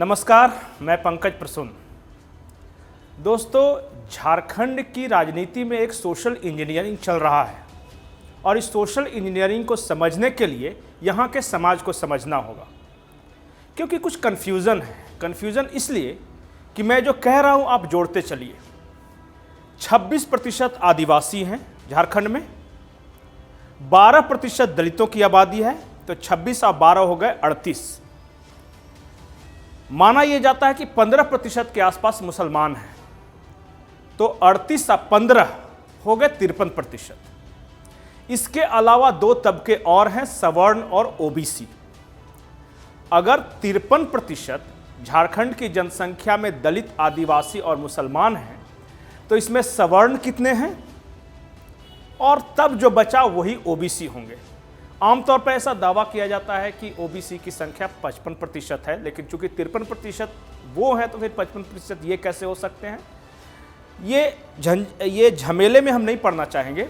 नमस्कार, मैं पंकज प्रसून। दोस्तों, झारखंड की राजनीति में एक सोशल इंजीनियरिंग चल रहा है और इस सोशल इंजीनियरिंग को समझने के लिए यहाँ के समाज को समझना होगा, क्योंकि कुछ कन्फ्यूज़न है। कन्फ्यूज़न इसलिए कि मैं जो कह रहा हूँ आप जोड़ते चलिए। 26% आदिवासी हैं झारखंड में, 12% दलितों की आबादी है, तो 26 और 12 हो गए 38। माना यह जाता है कि 15% के आसपास मुसलमान हैं, तो 38 और 15 हो गए 53%। इसके अलावा दो तबके और हैं, सवर्ण और ओबीसी। अगर 53% झारखंड की जनसंख्या में दलित, आदिवासी और मुसलमान हैं, तो इसमें सवर्ण कितने हैं और तब जो बचा वही ओबीसी होंगे। आमतौर पर ऐसा दावा किया जाता है कि ओबीसी की संख्या 55% है, लेकिन चूंकि 53% वो है तो फिर 55% ये कैसे हो सकते हैं। ये झमेले में हम नहीं पड़ना चाहेंगे।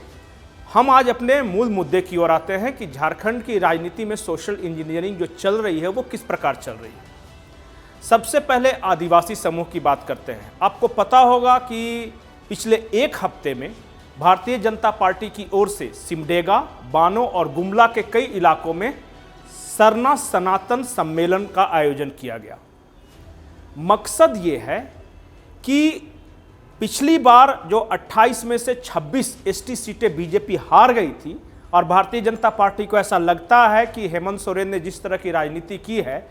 हम आज अपने मूल मुद्दे की ओर आते हैं कि झारखंड की राजनीति में सोशल इंजीनियरिंग जो चल रही है वो किस प्रकार चल रही है। सबसे पहले आदिवासी समूह की बात करते हैं। आपको पता होगा कि पिछले एक हफ्ते में भारतीय जनता पार्टी की ओर से सिमडेगा, बानो और गुमला के कई इलाकों में सरना सनातन सम्मेलन का आयोजन किया गया। मकसद ये है कि पिछली बार जो 28 में से 26 एसटी सीटें बीजेपी हार गई थी और भारतीय जनता पार्टी को ऐसा लगता है कि हेमंत सोरेन ने जिस तरह की राजनीति की है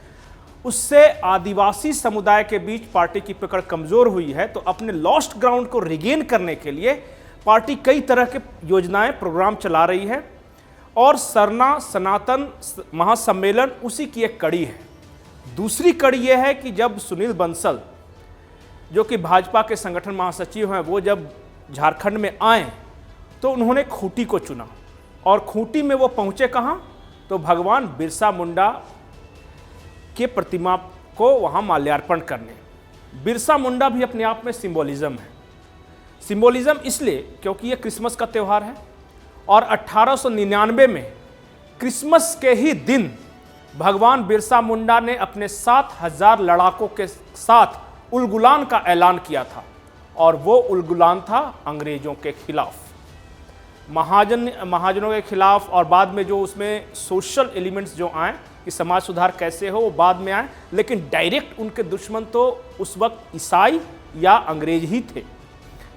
उससे आदिवासी समुदाय के बीच पार्टी की पकड़ कमजोर हुई है, तो अपने लॉस्ट ग्राउंड को रिगेन करने के लिए पार्टी कई तरह के योजनाएं, प्रोग्राम चला रही है और सरना सनातन महासम्मेलन उसी की एक कड़ी है। दूसरी कड़ी यह है कि जब सुनील बंसल, जो कि भाजपा के संगठन महासचिव हैं, वो जब झारखंड में आए तो उन्होंने खूंटी को चुना और खूंटी में वो पहुंचे कहाँ, तो भगवान बिरसा मुंडा के प्रतिमा को वहाँ माल्यार्पण करने। बिरसा मुंडा भी अपने आप में सिंबोलिज्म है। सिंबोलिज्म इसलिए क्योंकि ये क्रिसमस का त्यौहार है और 1899 में क्रिसमस के ही दिन भगवान बिरसा मुंडा ने अपने 7000 लड़ाकों के साथ उलगुलान का ऐलान किया था और वो उलगुलान था अंग्रेजों के खिलाफ, महाजनों के खिलाफ। और बाद में जो उसमें सोशल एलिमेंट्स जो आए कि समाज सुधार कैसे हो, वो बाद में आए, लेकिन डायरेक्ट उनके दुश्मन तो उस वक्त ईसाई या अंग्रेज ही थे।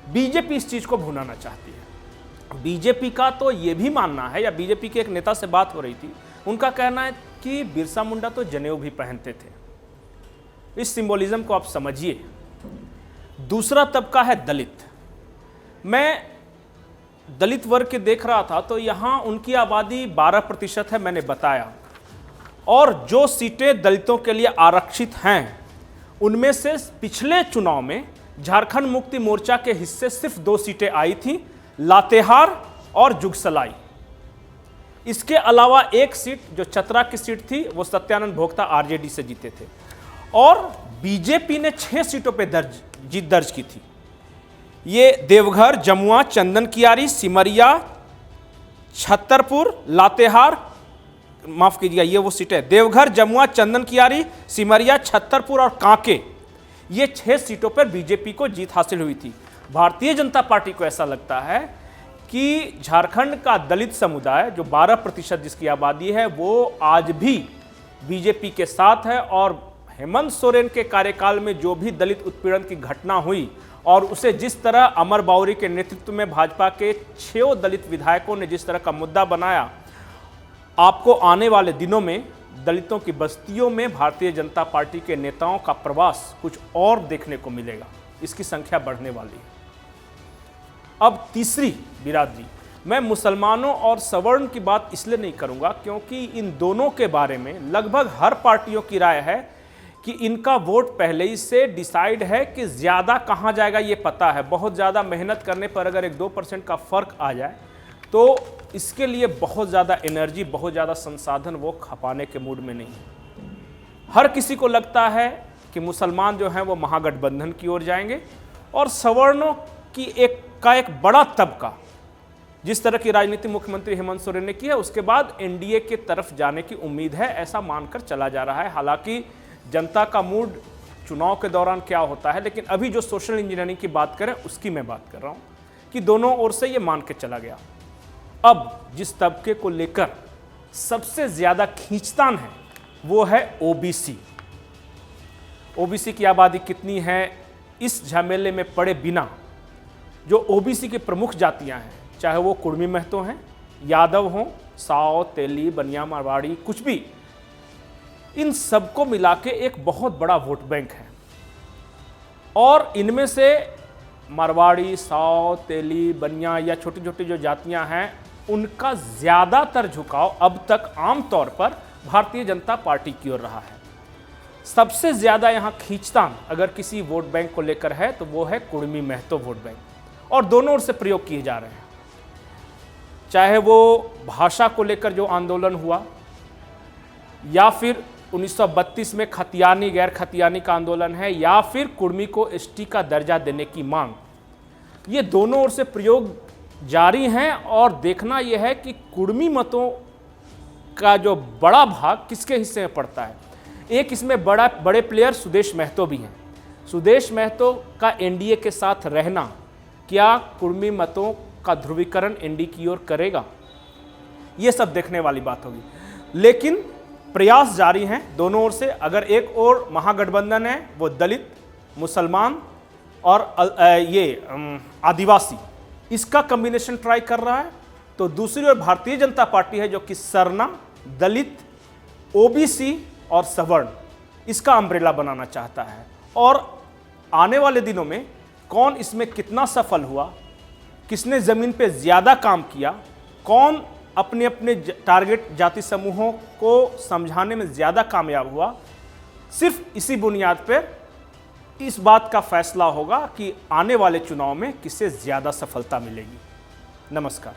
बीजेपी इस चीज को भुनाना चाहती है। बीजेपी का तो ये भी मानना है, या बीजेपी के एक नेता से बात हो रही थी, उनका कहना है कि बिरसा मुंडा तो जनेऊ भी पहनते थे। इस सिंबोलिज्म को आप समझिए। दूसरा तबका है दलित। मैं दलित वर्ग के देख रहा था तो यहां उनकी आबादी 12% है, मैंने बताया, और जो सीटें दलितों के लिए आरक्षित हैं उनमें से पिछले चुनाव में झारखंड मुक्ति मोर्चा के हिस्से सिर्फ 2 सीटें आई थी, लातेहार और जुगसलाई। इसके अलावा एक सीट जो चतरा की सीट थी वो सत्यानंद भोक्ता आरजेडी से जीते थे और बीजेपी ने 6 सीटों पे जीत दर्ज की थी। ये देवघर, जमुआ, चंदन कियारी, सिमरिया, छतरपुर, लातेहार, माफ कीजिएगा ये वो सीटें, देवघर, जमुआ, चंदन कियारी, सिमरिया, छतरपुर और कांके, ये 6 सीटों पर बीजेपी को जीत हासिल हुई थी। भारतीय जनता पार्टी को ऐसा लगता है कि झारखंड का दलित समुदाय जो 12% जिसकी आबादी है वो आज भी बीजेपी के साथ है और हेमंत सोरेन के कार्यकाल में जो भी दलित उत्पीड़न की घटना हुई और उसे जिस तरह अमर बाउरी के नेतृत्व में भाजपा के 6 दलित विधायकों ने जिस तरह का मुद्दा बनाया, आपको आने वाले दिनों में दलितों की बस्तियों में भारतीय जनता पार्टी के नेताओं का प्रवास कुछ और देखने को मिलेगा। इसकी संख्या बढ़ने वाली है। अब तीसरी बिरादरी, मैं मुसलमानों और सवर्ण की बात इसलिए नहीं करूंगा क्योंकि इन दोनों के बारे में लगभग हर पार्टियों की राय है कि इनका वोट पहले ही से डिसाइड है कि ज़्यादा कहाँ जाएगा ये पता है। बहुत ज़्यादा मेहनत करने पर अगर 1-2% का फ़र्क आ जाए तो इसके लिए बहुत ज़्यादा एनर्जी, बहुत ज़्यादा संसाधन वो खपाने के मूड में नहीं है। हर किसी को लगता है कि मुसलमान जो हैं वो महागठबंधन की ओर जाएंगे और सवर्णों की एक बड़ा तबका जिस तरह की राजनीति मुख्यमंत्री हेमंत सोरेन ने की है उसके बाद एनडीए की तरफ जाने की उम्मीद है, ऐसा मानकर चला जा रहा है। हालांकि जनता का मूड चुनाव के दौरान क्या होता है, लेकिन अभी जो सोशल इंजीनियरिंग की बात करें उसकी मैं बात कर रहा हूँ कि दोनों ओर से ये मान के चला गया। अब जिस तबके को लेकर सबसे ज़्यादा खींचतान है वो है ओबीसी। ओबीसी की आबादी कितनी है, इस झमेले में पड़े बिना जो ओबीसी की प्रमुख जातियां हैं, चाहे वो कुर्मी महतो हैं, यादव हों, साव, तेली, बनिया, मारवाड़ी, कुछ भी, इन सबको मिला के एक बहुत बड़ा वोट बैंक है। और इनमें से मारवाड़ी, साव, तेली, बनिया या छोटी छोटी जो जातियां हैं, उनका ज़्यादातर झुकाव अब तक आमतौर पर भारतीय जनता पार्टी की ओर रहा है। सबसे ज़्यादा यहाँ खींचतान अगर किसी वोट बैंक को लेकर है तो वो है कुर्मी महतो वोट बैंक, और दोनों ओर से प्रयोग किए जा रहे हैं। चाहे वो भाषा को लेकर जो आंदोलन हुआ, या फिर 1932 में खतियानी गैर खतियानी का आंदोलन है, या फिर कुर्मी को एसटी का दर्जा देने की मांग, ये दोनों ओर से प्रयोग जारी हैं। और देखना यह है कि कुर्मी मतों का जो बड़ा भाग किसके हिस्से में पड़ता है। एक इसमें बड़े प्लेयर सुदेश महतो भी हैं। सुदेश महतो का एनडीए के साथ रहना क्या कुर्मी मतों का ध्रुवीकरण एनडीए की ओर करेगा, ये सब देखने वाली बात होगी। लेकिन प्रयास जारी हैं दोनों ओर से। अगर एक ओर महागठबंधन है वो दलित, मुसलमान और आदिवासी, इसका कॉम्बिनेशन ट्राई कर रहा है, तो दूसरी ओर भारतीय जनता पार्टी है जो कि सरना, दलित, ओबीसी और सवर्ण, इसका अम्ब्रेला बनाना चाहता है। और आने वाले दिनों में कौन इसमें कितना सफल हुआ, किसने ज़मीन पे ज़्यादा काम किया, कौन अपने अपने टारगेट जाति समूहों को समझाने में ज़्यादा कामयाब हुआ, सिर्फ इसी बुनियाद पर इस बात का फैसला होगा कि आने वाले चुनाव में किसे ज़्यादा सफलता मिलेगी। नमस्कार।